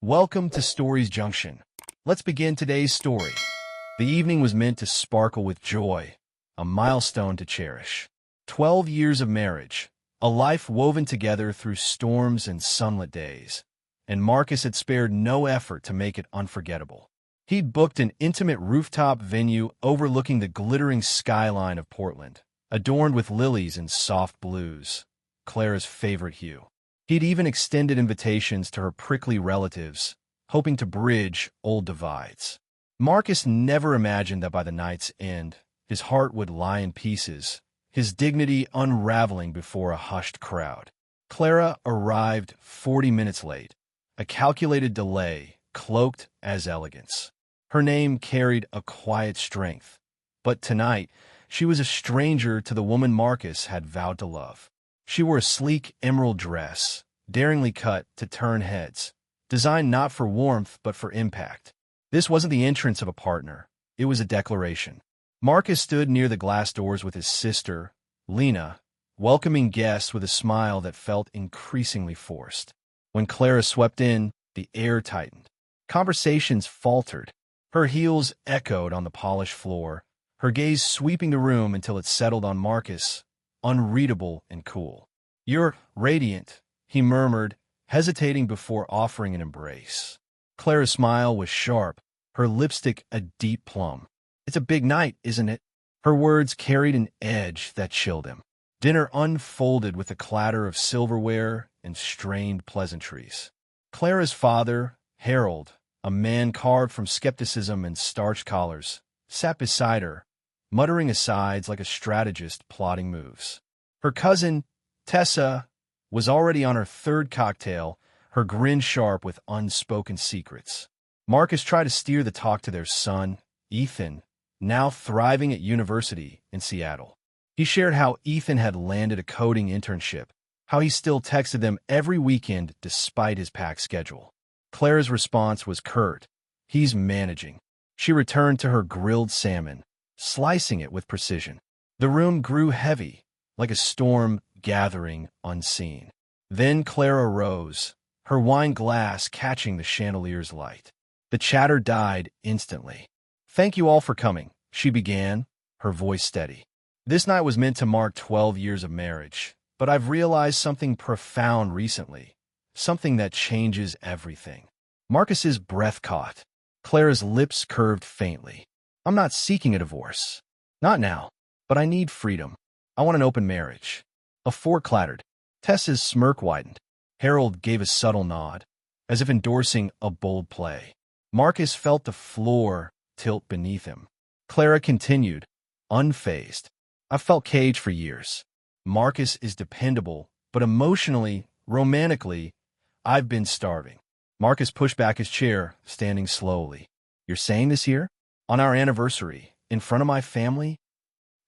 Welcome to Stories Junction. Let's begin today's story. The evening was meant to sparkle with joy, a milestone to cherish. 12 years of marriage, a life woven together through storms and sunlit days. And Marcus had spared no effort to make it unforgettable. He'd booked an intimate rooftop venue overlooking the glittering skyline of Portland, adorned with lilies and soft blues, Clara's favorite hue. He'd even extended invitations to her prickly relatives, hoping to bridge old divides. Marcus never imagined that by the night's end, his heart would lie in pieces, his dignity unraveling before a hushed crowd. Clara arrived 40 minutes late, a calculated delay cloaked as elegance. Her name carried a quiet strength, but tonight she was a stranger to the woman Marcus had vowed to love. She wore a sleek emerald dress, daringly cut to turn heads, designed not for warmth but for impact. This wasn't the entrance of a partner, it was a declaration. Marcus stood near the glass doors with his sister, Lena, welcoming guests with a smile that felt increasingly forced. When Clara swept in, the air tightened. Conversations faltered. Her heels echoed on the polished floor, her gaze sweeping the room until it settled on Marcus, unreadable and cool. "You're radiant," he murmured, hesitating before offering an embrace. Clara's smile was sharp, her lipstick a deep plum. "It's a big night, isn't it?" Her words carried an edge that chilled him. Dinner unfolded with a clatter of silverware and strained pleasantries. Clara's father, Harold, a man carved from skepticism and starched collars, sat beside her, muttering asides like a strategist plotting moves. Her cousin, Tessa, was already on her third cocktail, her grin sharp with unspoken secrets. Marcus tried to steer the talk to their son, Ethan, now thriving at university in Seattle. He shared how Ethan had landed a coding internship, how he still texted them every weekend despite his packed schedule. Clara's response was curt. "He's managing." She returned to her grilled salmon, slicing it with precision. The room grew heavy, like a storm gathering unseen. Then Clara rose, her wine glass catching the chandelier's light. The chatter died instantly. "Thank you all for coming," she began, her voice steady. "This night was meant to mark 12 years of marriage, but I've realized something profound recently, something that changes everything." Marcus's breath caught. Clara's lips curved faintly. "I'm not seeking a divorce. Not now. But I need freedom. I want an open marriage." A fork clattered. Tessa's smirk widened. Harold gave a subtle nod, as if endorsing a bold play. Marcus felt the floor tilt beneath him. Clara continued, unfazed. "I've felt caged for years. Marcus is dependable, but emotionally, romantically, I've been starving." Marcus pushed back his chair, standing slowly. "You're saying this here? On our anniversary? In front of my family?"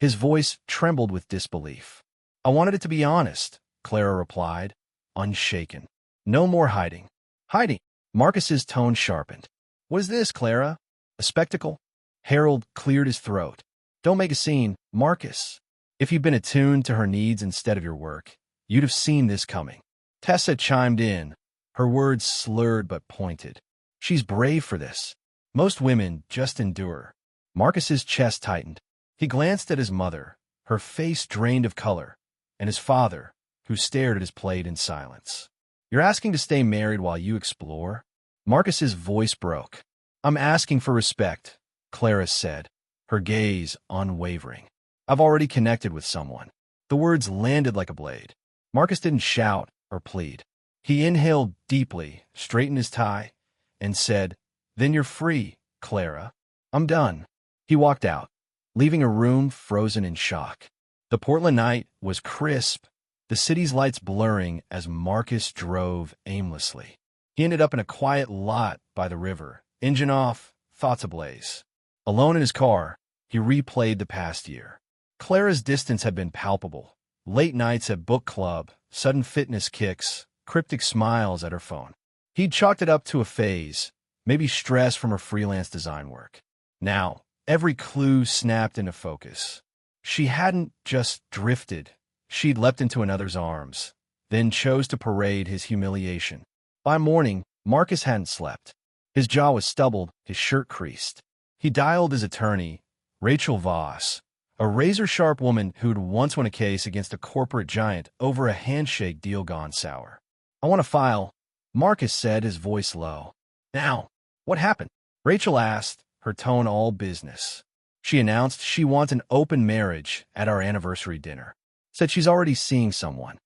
His voice trembled with disbelief. "I wanted it to be honest," Clara replied, unshaken. "No more hiding." "Hiding?" Marcus's tone sharpened. "What is this, Clara? A spectacle?" Harold cleared his throat. "Don't make a scene, Marcus. If you'd been attuned to her needs instead of your work, you'd have seen this coming." Tessa chimed in, her words slurred but pointed. "She's brave for this. Most women just endure." Marcus's chest tightened. He glanced at his mother, her face drained of color, and his father, who stared at his plate in silence. "You're asking to stay married while you explore?" Marcus's voice broke. "I'm asking for respect," Clara said, her gaze unwavering. "I've already connected with someone." The words landed like a blade. Marcus didn't shout or plead. He inhaled deeply, straightened his tie, and said, "Then you're free, Clara. I'm done." He walked out, leaving a room frozen in shock. The Portland night was crisp, the city's lights blurring as Marcus drove aimlessly. He ended up in a quiet lot by the river, engine off, thoughts ablaze. Alone in his car, he replayed the past year. Clara's distance had been palpable. Late nights at book club, sudden fitness kicks, cryptic smiles at her phone. He'd chalked it up to a phase, maybe stress from her freelance design work. Now, every clue snapped into focus. She hadn't just drifted. She'd leapt into another's arms, then chose to parade his humiliation. By morning, Marcus hadn't slept. His jaw was stubbled, his shirt creased. He dialed his attorney, Rachel Voss, a razor-sharp woman who'd once won a case against a corporate giant over a handshake deal gone sour. "I want to file," Marcus said, his voice low. "Now, what happened?" Rachel asked, her tone all business. She announced she wants an open marriage at our anniversary dinner. Said she's already seeing someone.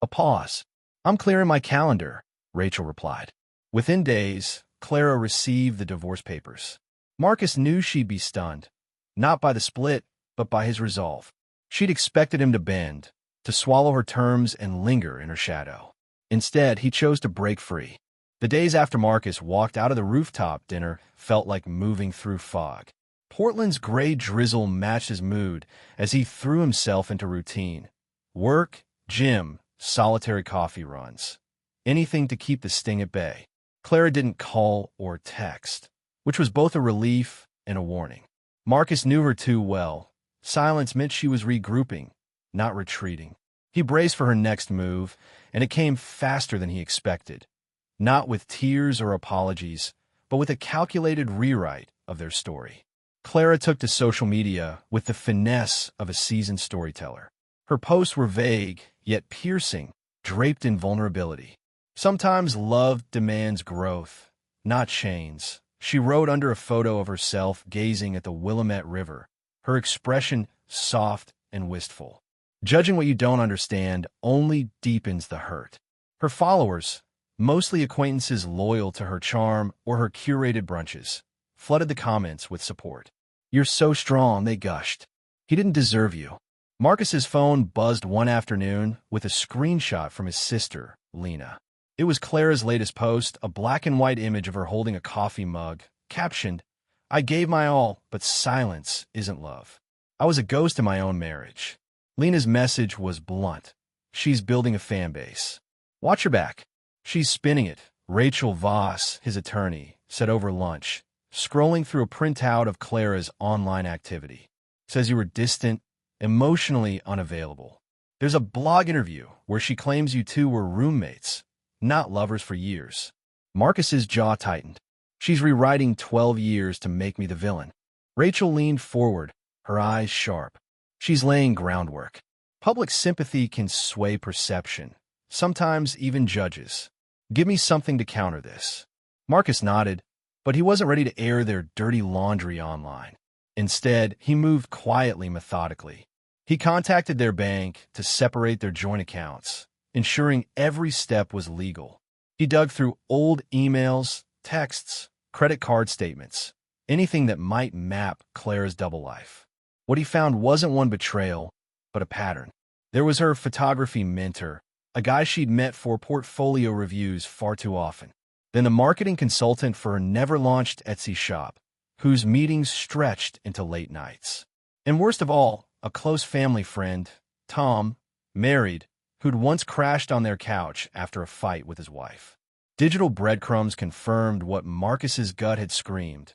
A pause. "I'm clearing my calendar," Rachel replied. Within days, Clara received the divorce papers. Marcus knew she'd be stunned, not by the split, but by his resolve. She'd expected him to bend, to swallow her terms and linger in her shadow. Instead, he chose to break free. The days after Marcus walked out of the rooftop dinner felt like moving through fog. Portland's gray drizzle matched his mood as he threw himself into routine. Work, gym, solitary coffee runs. Anything to keep the sting at bay. Clara didn't call or text, which was both a relief and a warning. Marcus knew her too well. Silence meant she was regrouping, not retreating. He braced for her next move, and it came faster than he expected. Not with tears or apologies, but with a calculated rewrite of their story. Clara took to social media with the finesse of a seasoned storyteller. Her posts were vague, yet piercing, draped in vulnerability. Sometimes love demands growth, not chains. She wrote under a photo of herself gazing at the Willamette River, her expression soft and wistful. Judging what you don't understand only deepens the hurt. Her followers, mostly acquaintances loyal to her charm or her curated brunches, flooded the comments with support. "You're so strong," they gushed. "He didn't deserve you." Marcus's phone buzzed one afternoon with a screenshot from his sister, Lena. It was Clara's latest post, a black and white image of her holding a coffee mug, captioned, "I gave my all, but silence isn't love. I was a ghost in my own marriage." Lena's message was blunt. "She's building a fan base. Watch her back." "She's spinning it," Rachel Voss, his attorney, said over lunch, scrolling through a printout of Clara's online activity. "Says you were distant, emotionally unavailable. There's a blog interview where she claims you two were roommates, not lovers for years." Marcus's jaw tightened. "She's rewriting 12 years to make me the villain." Rachel leaned forward, her eyes sharp. "She's laying groundwork. Public sympathy can sway perception, sometimes even judges. Give me something to counter this." Marcus nodded, but he wasn't ready to air their dirty laundry online. Instead, he moved quietly, methodically. He contacted their bank to separate their joint accounts, ensuring every step was legal. He dug through old emails, texts, credit card statements, anything that might map Clara's double life. What he found wasn't one betrayal, but a pattern. There was her photography mentor, a guy she'd met for portfolio reviews far too often. Then the marketing consultant for her never-launched Etsy shop, whose meetings stretched into late nights. And worst of all, a close family friend, Tom, married, who'd once crashed on their couch after a fight with his wife. Digital breadcrumbs confirmed what Marcus's gut had screamed.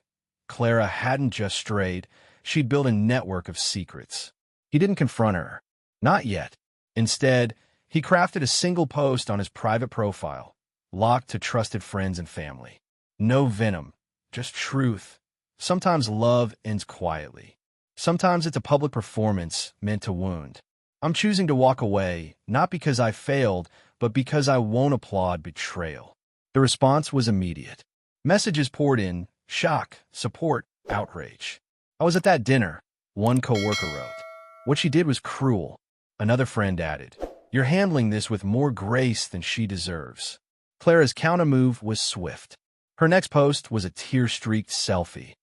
Clara hadn't just strayed, she'd built a network of secrets. He didn't confront her. Not yet. Instead, he crafted a single post on his private profile, locked to trusted friends and family. No venom, just truth. Sometimes love ends quietly. Sometimes it's a public performance meant to wound. "I'm choosing to walk away, not because I failed, but because I won't applaud betrayal." The response was immediate. Messages poured in, shock, support, outrage. "I was at that dinner," one coworker wrote. "What she did was cruel." Another friend added, "You're handling this with more grace than she deserves." Clara's countermove was swift. Her next post was a tear-streaked selfie.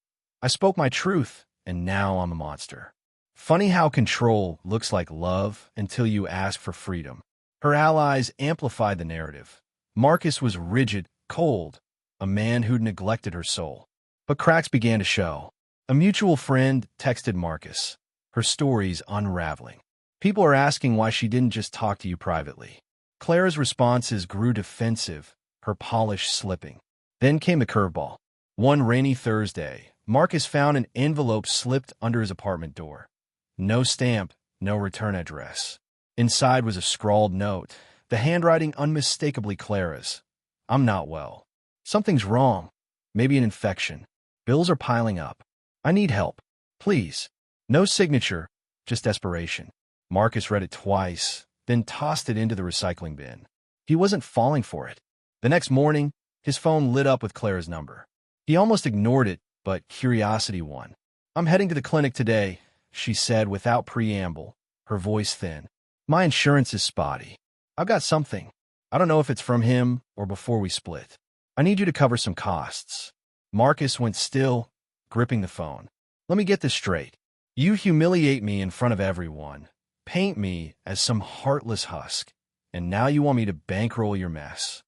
"I spoke my truth, and now I'm a monster." Funny how control looks like love until you ask for freedom. Her allies amplified the narrative. Marcus was rigid, cold, a man who'd neglected her soul. But cracks began to show. A mutual friend texted Marcus, her stories unraveling. "People are asking why she didn't just talk to you privately." Clara's responses grew defensive, her polish slipping. Then came the curveball. One rainy Thursday, Marcus found an envelope slipped under his apartment door. No stamp, no return address. Inside was a scrawled note, the handwriting unmistakably Clara's. "I'm not well. Something's wrong. Maybe an infection. Bills are piling up. I need help. Please. No signature, just desperation. Marcus read it twice, then tossed it into the recycling bin. He wasn't falling for it. The next morning, his phone lit up with Clara's number. He almost ignored it, but curiosity won. "I'm heading to the clinic today," she said without preamble, her voice thin. "My insurance is spotty. I've got something. I don't know if it's from him or before we split. I need you to cover some costs." Marcus went still, gripping the phone. "Let me get this straight. You humiliate me in front of everyone, paint me as some heartless husk, and now you want me to bankroll your mess."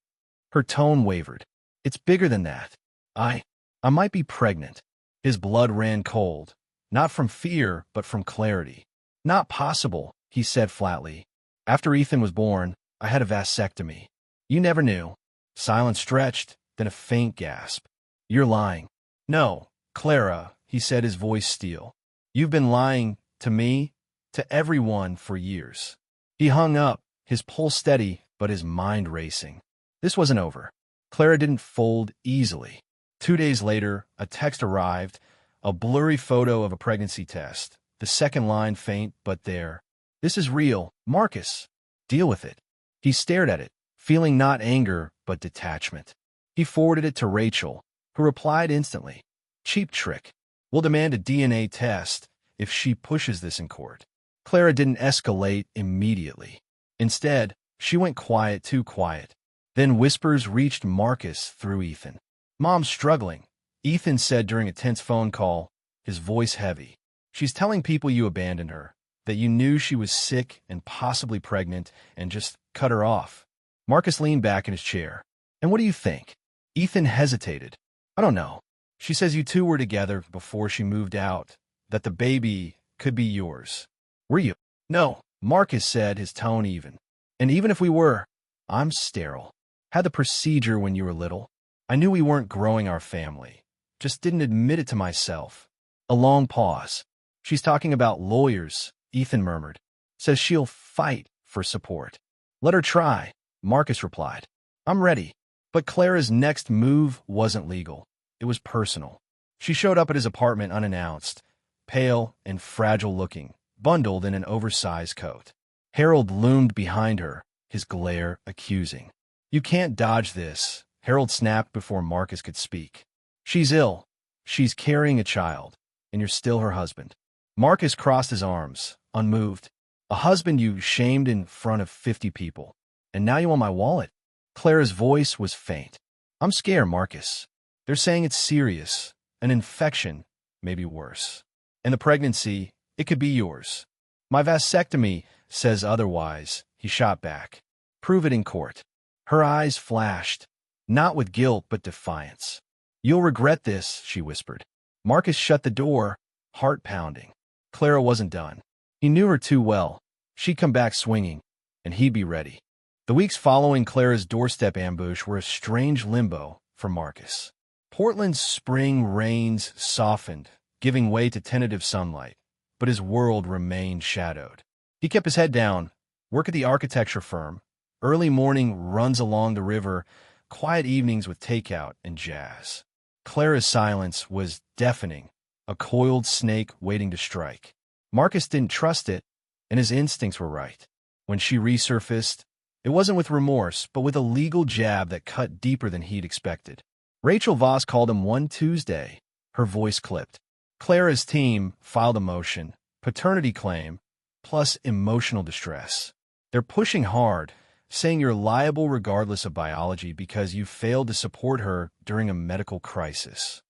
Her tone wavered. "It's bigger than that. I might be pregnant." His blood ran cold, not from fear, but from clarity. "Not possible," he said flatly. "After Ethan was born, I had a vasectomy." "You never knew." Silence stretched, then a faint gasp. "You're lying." "No, Clara," he said, his voice steel. "You've been lying to me, to everyone for years." He hung up, his pulse steady, but his mind racing. This wasn't over. Clara didn't fold easily. 2 days later, a text arrived, a blurry photo of a pregnancy test. The second line faint, but there. "This is real, Marcus. Deal with it." He stared at it, feeling not anger, but detachment. He forwarded it to Rachel, who replied instantly. "Cheap trick. We'll demand a DNA test if she pushes this in court." Clara didn't escalate immediately. Instead, she went quiet, too quiet. Then whispers reached Marcus through Ethan. "Mom's struggling," Ethan said during a tense phone call, his voice heavy. "She's telling people you abandoned her, that you knew she was sick and possibly pregnant and just cut her off." Marcus leaned back in his chair. "And what do you think?" Ethan hesitated. "I don't know. She says you two were together before she moved out, that the baby could be yours." "Were you?" "No," Marcus said, his tone even. "And even if we were, I'm sterile. Had the procedure when you were little. I knew we weren't growing our family. Just didn't admit it to myself." A long pause. "She's talking about lawyers," Ethan murmured. "Says she'll fight for support." "Let her try," Marcus replied. "I'm ready." But Clara's next move wasn't legal. It was personal. She showed up at his apartment unannounced, pale and fragile-looking, bundled in an oversized coat. Harold loomed behind her, his glare accusing. "You can't dodge this," Harold snapped before Marcus could speak. "She's ill. She's carrying a child, and you're still her husband." Marcus crossed his arms, unmoved. "A husband you shamed in front of 50 people. And now you want my wallet?" Clara's voice was faint. "I'm scared, Marcus. They're saying it's serious. An infection, maybe worse. And the pregnancy, it could be yours." "My vasectomy says otherwise," he shot back. "Prove it in court." Her eyes flashed, not with guilt but defiance. "You'll regret this," she whispered. Marcus shut the door, heart pounding. Clara wasn't done. He knew her too well. She'd come back swinging, and he'd be ready. The weeks following Clara's doorstep ambush were a strange limbo for Marcus. Portland's spring rains softened, giving way to tentative sunlight, but his world remained shadowed. He kept his head down, work at the architecture firm, early morning runs along the river, quiet evenings with takeout and jazz. Clara's silence was deafening, a coiled snake waiting to strike. Marcus didn't trust it, and his instincts were right. When she resurfaced, it wasn't with remorse, but with a legal jab that cut deeper than he'd expected. Rachel Voss called him one Tuesday, her voice clipped. Clara's team filed a motion, paternity claim, plus emotional distress. "They're pushing hard, saying you're liable regardless of biology because you failed to support her during a medical crisis."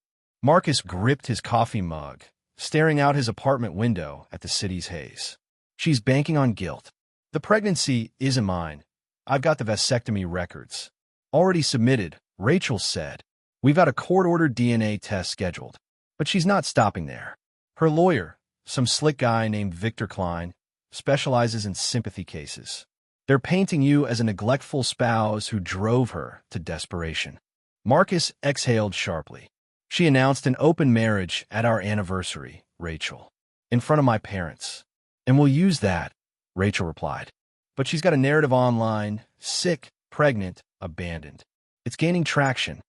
Marcus gripped his coffee mug, staring out his apartment window at the city's haze. "She's banking on guilt. The pregnancy isn't mine. I've got the vasectomy records. Already submitted," Rachel said. "We've got a court-ordered DNA test scheduled." But she's not stopping there. Her lawyer, some slick guy named Victor Klein, specializes in sympathy cases. "They're painting you as a neglectful spouse who drove her to desperation." Marcus exhaled sharply. "She announced an open marriage at our anniversary, Rachel, in front of my parents. And we'll use that," Rachel replied. "But she's got a narrative online, sick, pregnant, abandoned. It's gaining traction.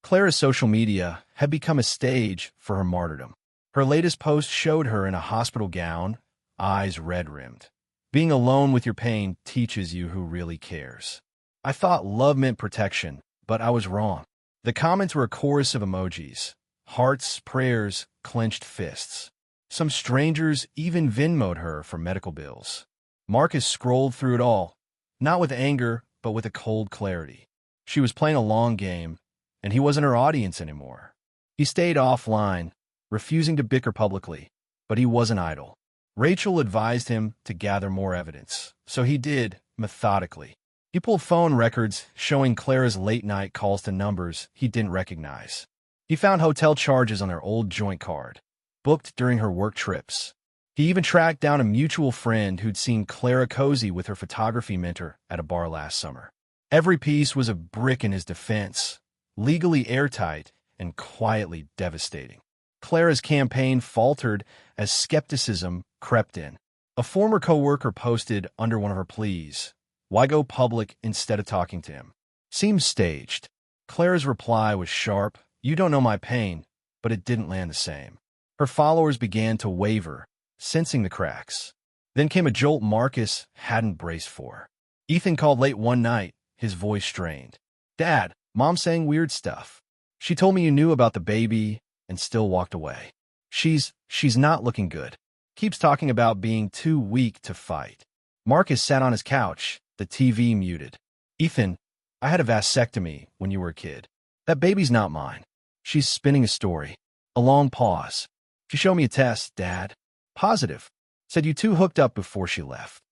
Clara's social media had become a stage for her martyrdom. Her latest post showed her in a hospital gown, eyes red-rimmed. Being alone with your pain teaches you who really cares. I thought love meant protection, but I was wrong. The comments were a chorus of emojis. Hearts, prayers, clenched fists. Some strangers even Venmo'd her for medical bills. Marcus scrolled through it all, not with anger, but with a cold clarity. She was playing a long game, and he wasn't her audience anymore. He stayed offline, refusing to bicker publicly, but he wasn't idle. Rachel advised him to gather more evidence, so he did, methodically. He pulled phone records showing Clara's late-night calls to numbers he didn't recognize. He found hotel charges on her old joint card, booked during her work trips. He even tracked down a mutual friend who'd seen Clara cozy with her photography mentor at a bar last summer. Every piece was a brick in his defense, legally airtight and quietly devastating. Clara's campaign faltered as skepticism crept in. A former coworker posted under one of her pleas, "Why go public instead of talking to him?" Seems staged. Clara's reply was sharp, "You don't know my pain," but it didn't land the same. Her followers began to waver, sensing the cracks. Then came a jolt Marcus hadn't braced for. Ethan called late one night, his voice strained. "Dad, Mom's saying weird stuff. She told me you knew about the baby and still walked away. She's not looking good. Keeps talking about being too weak to fight." Marcus sat on his couch, the TV muted. "Ethan, I had a vasectomy when you were a kid. That baby's not mine." She's spinning a story. A long pause. "She showed me a test, Dad. Positive. Said you two hooked up before she left."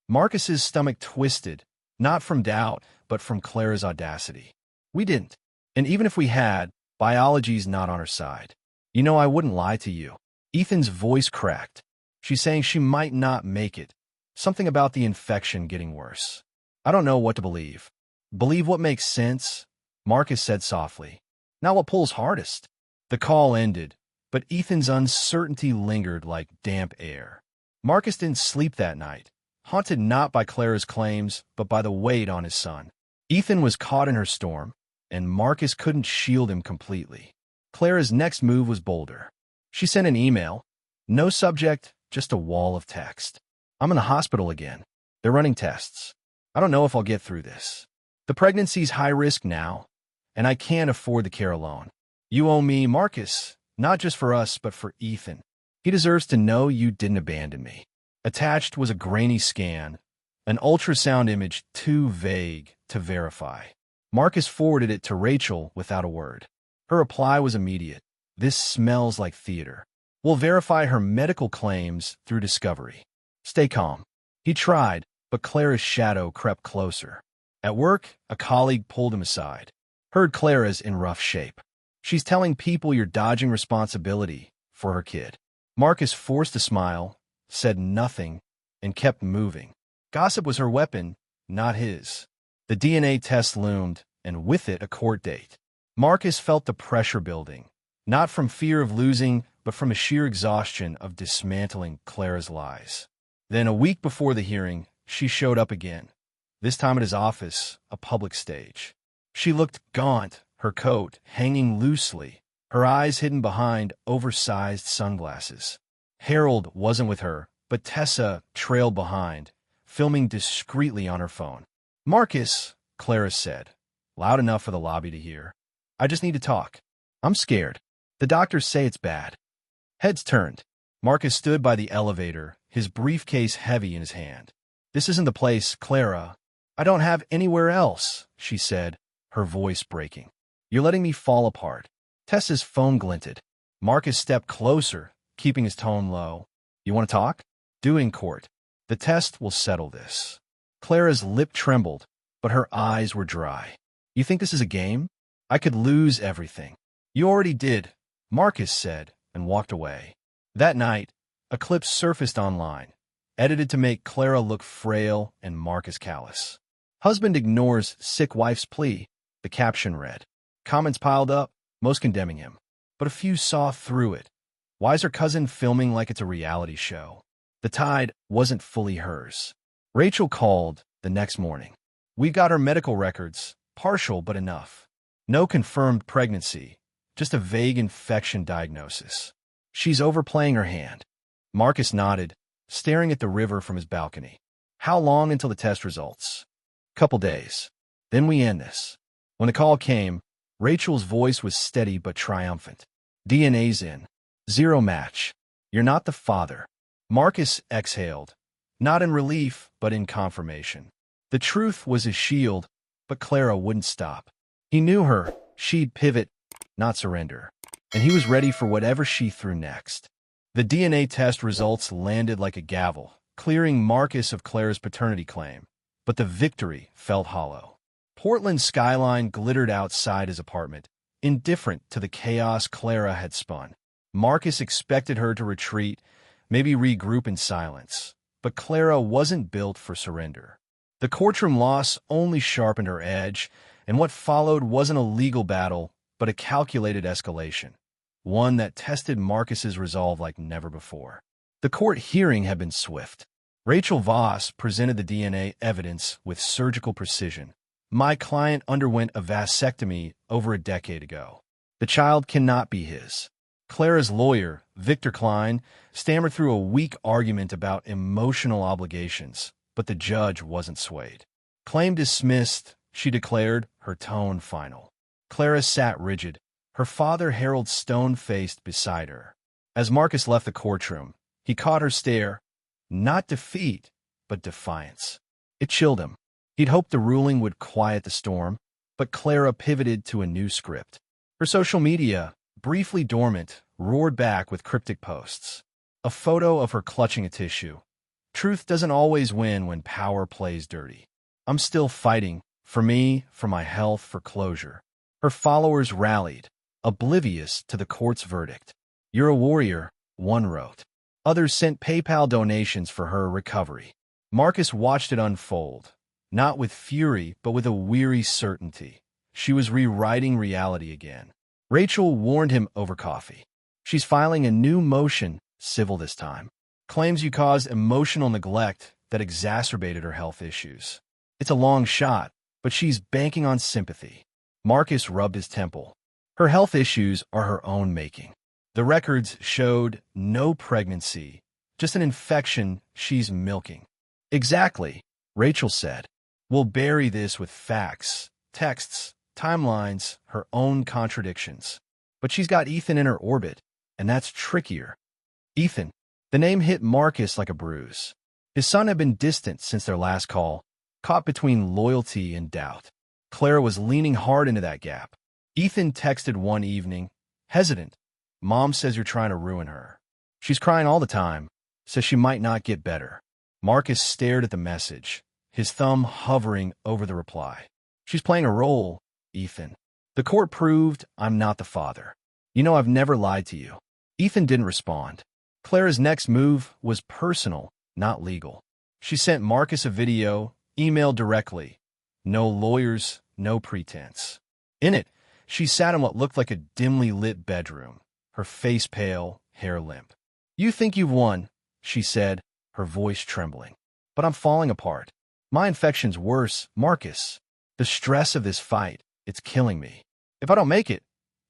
Marcus's stomach twisted, not from doubt, but from Clara's audacity. "We didn't. And even if we had, biology's not on her side. You know I wouldn't lie to you." Ethan's voice cracked. "She's saying she might not make it. Something about the infection getting worse. I don't know what to believe." "Believe what makes sense," Marcus said softly. "Not what pulls hardest." The call ended, but Ethan's uncertainty lingered like damp air. Marcus didn't sleep that night, haunted not by Clara's claims, but by the weight on his son. Ethan was caught in her storm, and Marcus couldn't shield him completely. Clara's next move was bolder. She sent an email. No subject, just a wall of text. "I'm in the hospital again. They're running tests. I don't know if I'll get through this. The pregnancy's high risk now, and I can't afford the care alone. You owe me, Marcus, not just for us, but for Ethan. He deserves to know you didn't abandon me." Attached was a grainy scan, an ultrasound image too vague to verify. Marcus forwarded it to Rachel without a word. Her reply was immediate. "This smells like theater. We'll verify her medical claims through discovery. Stay calm." He tried, but Clara's shadow crept closer. At work, a colleague pulled him aside. "Heard Clara's in rough shape. She's telling people you're dodging responsibility for her kid." Marcus forced a smile, said nothing, and kept moving. Gossip was her weapon, not his. The DNA test loomed, and with it a court date. Marcus felt the pressure building, not from fear of losing, but from a sheer exhaustion of dismantling Clara's lies. Then, a week before the hearing, she showed up again, this time at his office, a public stage. She looked gaunt, her coat hanging loosely, her eyes hidden behind oversized sunglasses. Harold wasn't with her, but Tessa trailed behind, filming discreetly on her phone. "Marcus," Clara said, loud enough for the lobby to hear, "I just need to talk. I'm scared. The doctors say it's bad." Heads turned. Marcus stood by the elevator, his briefcase heavy in his hand. "This isn't the place, Clara. I don't have anywhere else," she said, her voice breaking. "You're letting me fall apart." Tessa's phone glinted. Marcus stepped closer, keeping his tone low. "You want to talk? Do in court. The test will settle this." Clara's lip trembled, but her eyes were dry. "You think this is a game? I could lose everything." "You already did," Marcus said, and walked away. That night, a clip surfaced online, edited to make Clara look frail and Marcus callous. "Husband ignores sick wife's plea," the caption read. Comments piled up, most condemning him, but a few saw through it. Why is her cousin filming like it's a reality show? The tide wasn't fully hers. Rachel called the next morning. "We got her medical records, partial but enough. No confirmed pregnancy, just a vague infection diagnosis. She's overplaying her hand. Marcus nodded, staring at the river from his balcony. How long until the test results? Couple days. Then we end this. When the call came, Rachel's voice was steady but triumphant. DNA's in. Zero match. You're not the father. Marcus exhaled, not in relief, but in confirmation. The truth was his shield, but Clara wouldn't stop. He knew her. She'd pivot, not surrender. And he was ready for whatever she threw next. The DNA test results landed like a gavel, clearing Marcus of Clara's paternity claim. But the victory felt hollow. Portland's skyline glittered outside his apartment, indifferent to the chaos Clara had spun. Marcus expected her to retreat, maybe regroup in silence. But Clara wasn't built for surrender. The courtroom loss only sharpened her edge, and what followed wasn't a legal battle, but a calculated escalation. One that tested Marcus's resolve like never before. The court hearing had been swift. Rachel Voss presented the DNA evidence with surgical precision. My client underwent a vasectomy over a decade ago. The child cannot be his. Clara's lawyer, Victor Klein, stammered through a weak argument about emotional obligations, but the judge wasn't swayed. Claim dismissed, she declared, her tone final. Clara sat rigid, her father Harold stone-faced beside her. As Marcus left the courtroom, he caught her stare, not defeat, but defiance. It chilled him. He'd hoped the ruling would quiet the storm, but Clara pivoted to a new script. Her social media, briefly dormant, roared back with cryptic posts. A photo of her clutching a tissue. Truth doesn't always win when power plays dirty. I'm still fighting, for me, for my health, for closure. Her followers rallied, oblivious to the court's verdict. You're a warrior, one wrote. Others sent PayPal donations for her recovery. Marcus watched it unfold, not with fury, but with a weary certainty. She was rewriting reality again. Rachel warned him over coffee. She's filing a new motion, civil this time. Claims you caused emotional neglect that exacerbated her health issues. It's a long shot, but she's banking on sympathy. Marcus rubbed his temple. Her health issues are her own making. The records showed no pregnancy, just an infection she's milking. Exactly, Rachel said. We'll bury this with facts, texts, timelines, her own contradictions. But she's got Ethan in her orbit, and that's trickier. Ethan. The name hit Marcus like a bruise. His son had been distant since their last call, caught between loyalty and doubt. Clara was leaning hard into that gap. Ethan texted one evening, hesitant. Mom says you're trying to ruin her. She's crying all the time, says she might not get better. Marcus stared at the message, his thumb hovering over the reply. She's playing a role, Ethan. The court proved I'm not the father. You know I've never lied to you. Ethan didn't respond. Clara's next move was personal, not legal. She sent Marcus a video, emailed directly. No lawyers, no pretense. In it, she sat in what looked like a dimly lit bedroom, her face pale, hair limp. You think you've won, she said, her voice trembling. But I'm falling apart. My infection's worse, Marcus. The stress of this fight, it's killing me. If I don't make it,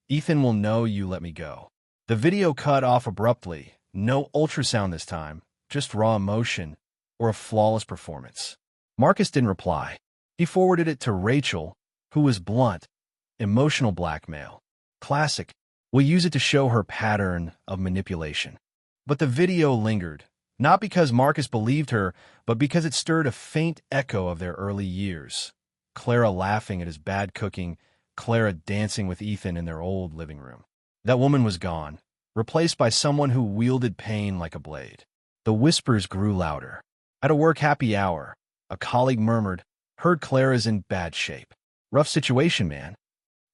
Ethan will know you let me go. The video cut off abruptly. No ultrasound this time, just raw emotion or a flawless performance. Marcus didn't reply. He forwarded it to Rachel, who was blunt. Emotional blackmail. Classic. We'll use it to show her pattern of manipulation. But the video lingered, not because Marcus believed her, but because it stirred a faint echo of their early years. Clara laughing at his bad cooking, Clara dancing with Ethan in their old living room. That woman was gone, replaced by someone who wielded pain like a blade. The whispers grew louder. At a work happy hour, a colleague murmured, heard Clara's in bad shape. Rough situation, man.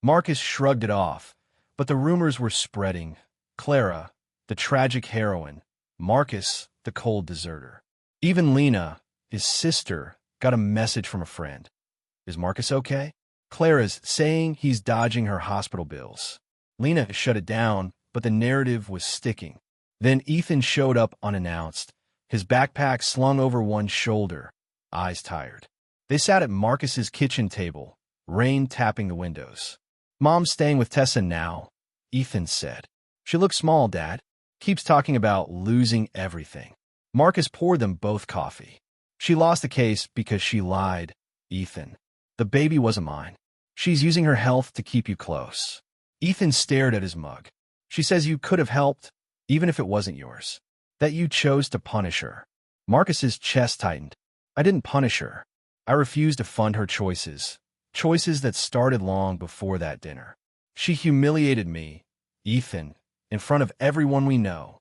Marcus shrugged it off, but the rumors were spreading. Clara, the tragic heroine. Marcus, the cold deserter. Even Lena, his sister, got a message from a friend. Is Marcus okay? Clara's saying he's dodging her hospital bills. Lena shut it down, but the narrative was sticking. Then Ethan showed up unannounced, his backpack slung over one shoulder, eyes tired. They sat at Marcus's kitchen table, rain tapping the windows. Mom's staying with Tessa now, Ethan said. She looks small, Dad. Keeps talking about losing everything. Marcus poured them both coffee. She lost the case because she lied, Ethan. The baby wasn't mine. She's using her health to keep you close. Ethan stared at his mug. She says you could have helped, even if it wasn't yours. That you chose to punish her. Marcus's chest tightened. I didn't punish her. I refused to fund her choices. Choices that started long before that dinner. She humiliated me, Ethan, in front of everyone we know.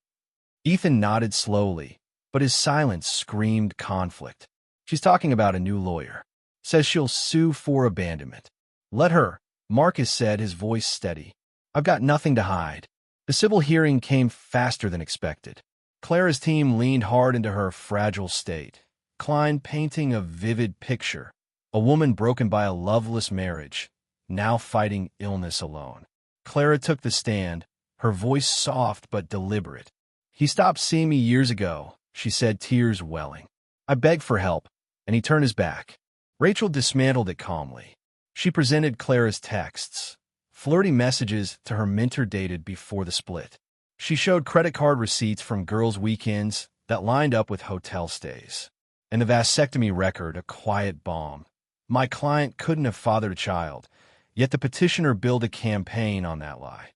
Ethan nodded slowly, but his silence screamed conflict. She's talking about a new lawyer. Says she'll sue for abandonment. Let her, Marcus said, his voice steady. I've got nothing to hide. The civil hearing came faster than expected. Clara's team leaned hard into her fragile state, Klein painting a vivid picture. A woman broken by a loveless marriage, now fighting illness alone. Clara took the stand, her voice soft but deliberate. He stopped seeing me years ago, she said, tears welling. I begged for help, and he turned his back. Rachel dismantled it calmly. She presented Clara's texts, flirty messages to her mentor dated before the split. She showed credit card receipts from girls' weekends that lined up with hotel stays. And the vasectomy record, a quiet bomb. My client couldn't have fathered a child, yet the petitioner built a campaign on that lie.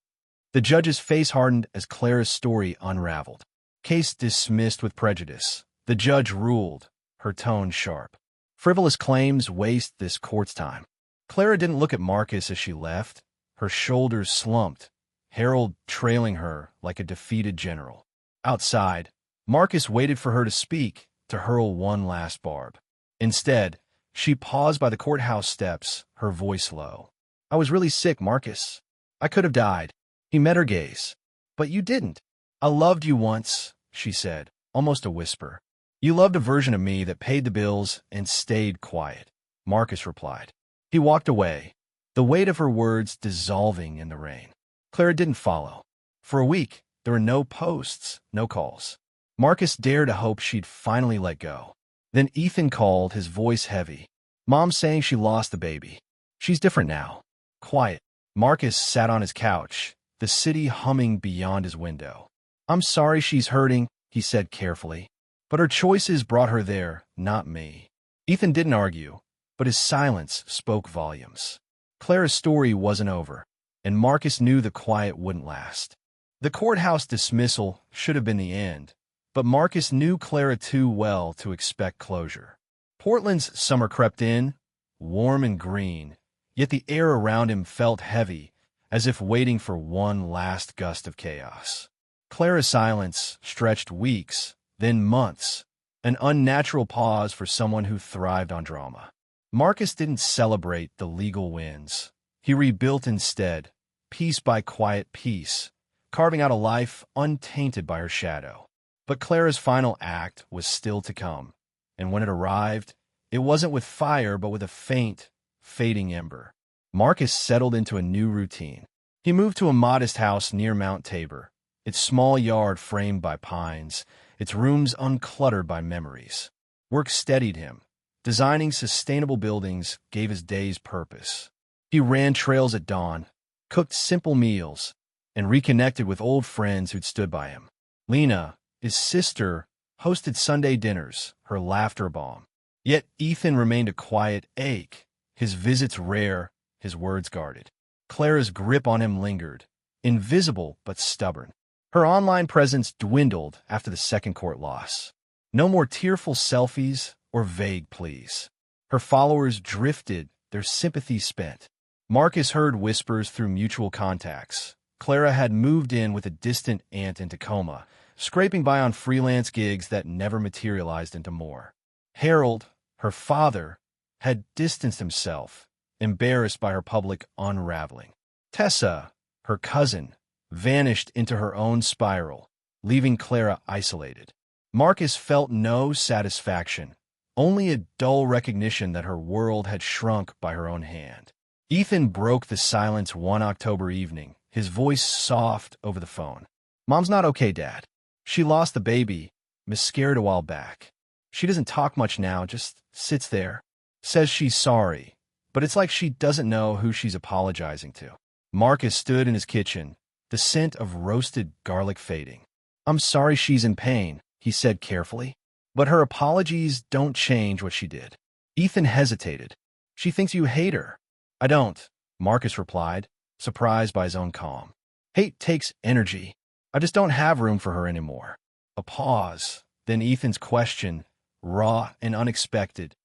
The judge's face hardened as Clara's story unraveled. Case dismissed with prejudice. The judge ruled, her tone sharp. Frivolous claims waste this court's time. Clara didn't look at Marcus as she left. Her shoulders slumped, Harold trailing her like a defeated general. Outside, Marcus waited for her to speak, to hurl one last barb. Instead, she paused by the courthouse steps, her voice low. I was really sick, Marcus. I could have died. He met her gaze. But you didn't. I loved you once, she said, almost a whisper. You loved a version of me that paid the bills and stayed quiet, Marcus replied. He walked away, the weight of her words dissolving in the rain. Clara didn't follow. For a week, there were no posts, no calls. Marcus dared to hope she'd finally let go. Then Ethan called, his voice heavy. Mom's saying she lost the baby. She's different now. Quiet. Marcus sat on his couch, the city humming beyond his window. I'm sorry she's hurting, he said carefully. But her choices brought her there, not me. Ethan didn't argue, but his silence spoke volumes. Clara's story wasn't over, and Marcus knew the quiet wouldn't last. The courthouse dismissal should have been the end, but Marcus knew Clara too well to expect closure. Portland's summer crept in, warm and green, yet the air around him felt heavy, as if waiting for one last gust of chaos. Clara's silence stretched weeks, then months, an unnatural pause for someone who thrived on drama. Marcus didn't celebrate the legal wins. He rebuilt instead, piece by quiet piece, carving out a life untainted by her shadow. But Clara's final act was still to come, and when it arrived, it wasn't with fire but with a faint, fading ember. Marcus settled into a new routine. He moved to a modest house near Mount Tabor, its small yard framed by pines, its rooms uncluttered by memories. Work steadied him. Designing sustainable buildings gave his days purpose. He ran trails at dawn, cooked simple meals, and reconnected with old friends who'd stood by him. Lena, his sister, hosted Sunday dinners, her laughter balm. Yet Ethan remained a quiet ache, his visits rare, his words guarded. Clara's grip on him lingered, invisible but stubborn. Her online presence dwindled after the second court loss. No more tearful selfies or vague pleas. Her followers drifted, their sympathy spent. Marcus heard whispers through mutual contacts. Clara had moved in with a distant aunt in Tacoma, scraping by on freelance gigs that never materialized into more. Harold, her father, had distanced himself, embarrassed by her public unraveling. Tessa, her cousin, vanished into her own spiral, leaving Clara isolated. Marcus felt no satisfaction, only a dull recognition that her world had shrunk by her own hand. Ethan broke the silence one October evening, his voice soft over the phone. Mom's not okay, Dad. She lost the baby, miscarried a while back. She doesn't talk much now, just sits there. Says she's sorry, but it's like she doesn't know who she's apologizing to. Marcus stood in his kitchen, the scent of roasted garlic fading. "I'm sorry she's in pain," he said carefully. "But her apologies don't change what she did." Ethan hesitated. "She thinks you hate her." "I don't," Marcus replied, surprised by his own calm. "Hate takes energy. I just don't have room for her anymore." A pause, then Ethan's question, raw and unexpected.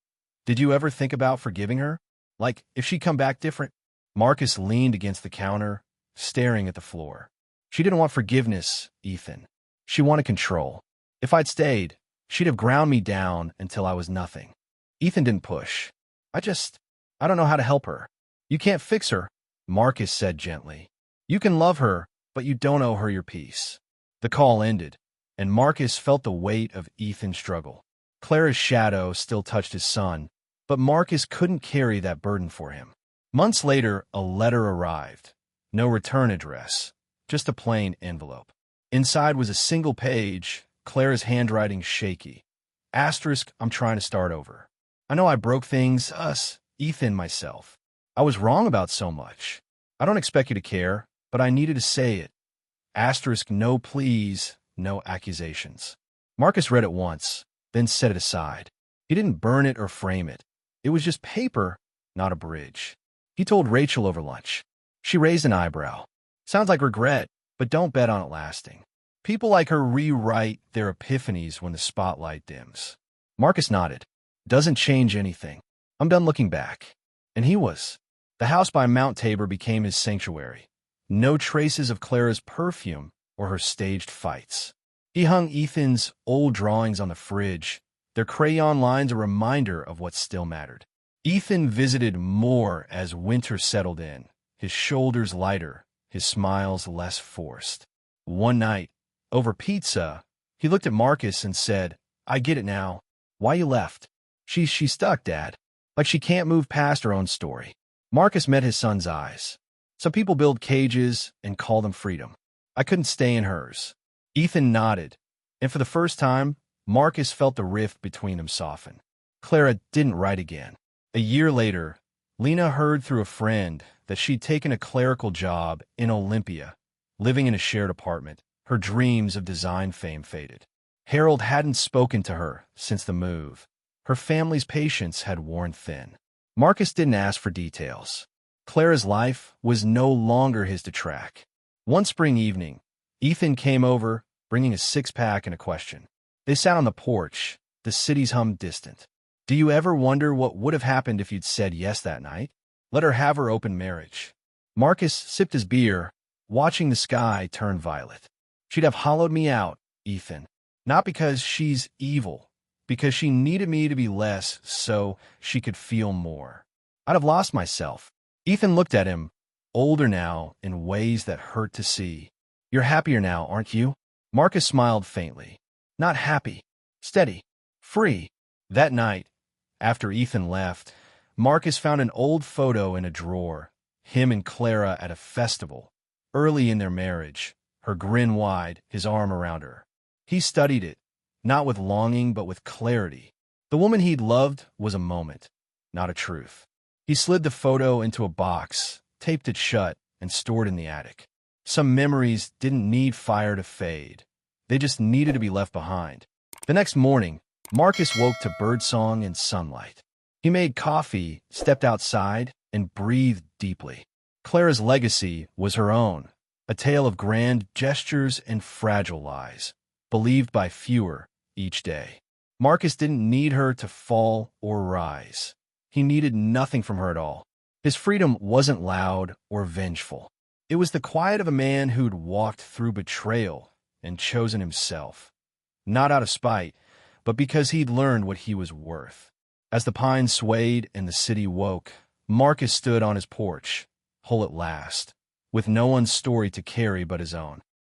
"Did you ever think about forgiving her? Like, if she'd come back different?" Marcus leaned against the counter, staring at the floor. "She didn't want forgiveness, Ethan. She wanted control. If I'd stayed, she'd have ground me down until I was nothing." Ethan didn't push. I don't know how to help her." "You can't fix her," Marcus said gently. "You can love her, but you don't owe her your peace." The call ended, and Marcus felt the weight of Ethan's struggle. Clara's shadow still touched his son, but Marcus couldn't carry that burden for him. Months later, a letter arrived. No return address, just a plain envelope. Inside was a single page, Clara's handwriting shaky. Asterisk, "I'm trying to start over. I know I broke things, us, Ethan, myself. I was wrong about so much. I don't expect you to care, but I needed to say it. Asterisk, no pleas, no accusations." Marcus read it once, then set it aside. He didn't burn it or frame it. It was just paper, not a bridge. He told Rachel over lunch. She raised an eyebrow. "Sounds like regret, but don't bet on it lasting. People like her rewrite their epiphanies when the spotlight dims." Marcus nodded. "Doesn't change anything. I'm done looking back." And he was. The house by Mount Tabor became his sanctuary. No traces of Clara's perfume or her staged fights. He hung Ethan's old drawings on the fridge, their crayon lines a reminder of what still mattered. Ethan visited more as winter settled in, his shoulders lighter, his smiles less forced. One night, over pizza, he looked at Marcus and said, "I get it now. Why you left? She's stuck, Dad. Like she can't move past her own story." Marcus met his son's eyes. "Some people build cages and call them freedom. I couldn't stay in hers." Ethan nodded, and for the first time, Marcus felt the rift between them soften. Clara didn't write again. A year later, Lena heard through a friend that she'd taken a clerical job in Olympia, living in a shared apartment. Her dreams of design fame faded. Harold hadn't spoken to her since the move. Her family's patience had worn thin. Marcus didn't ask for details. Clara's life was no longer his to track. One spring evening, Ethan came over, bringing a six-pack and a question. They sat on the porch, the city's hum distant. "Do you ever wonder what would have happened if you'd said yes that night? Let her have her open marriage." Marcus sipped his beer, watching the sky turn violet. "She'd have hollowed me out, Ethan. Not because she's evil, because she needed me to be less so she could feel more. I'd have lost myself." Ethan looked at him, older now in ways that hurt to see. "You're happier now, aren't you?" Marcus smiled faintly. "Not happy. Steady. Free." That night, after Ethan left, Marcus found an old photo in a drawer, him and Clara at a festival, early in their marriage, her grin wide, his arm around her. He studied it, not with longing but with clarity. The woman he'd loved was a moment, not a truth. He slid the photo into a box, taped it shut, and stored in the attic. Some memories didn't need fire to fade. They just needed to be left behind. The next morning, Marcus woke to birdsong and sunlight. He made coffee, stepped outside, and breathed deeply. Clara's legacy was her own, a tale of grand gestures and fragile lies, believed by fewer each day. Marcus didn't need her to fall or rise. He needed nothing from her at all. His freedom wasn't loud or vengeful. It was the quiet of a man who'd walked through betrayal and chosen himself. Not out of spite, but because he'd learned what he was worth. As the pines swayed and the city woke, Marcus stood on his porch, whole at last, with no one's story to carry but his own.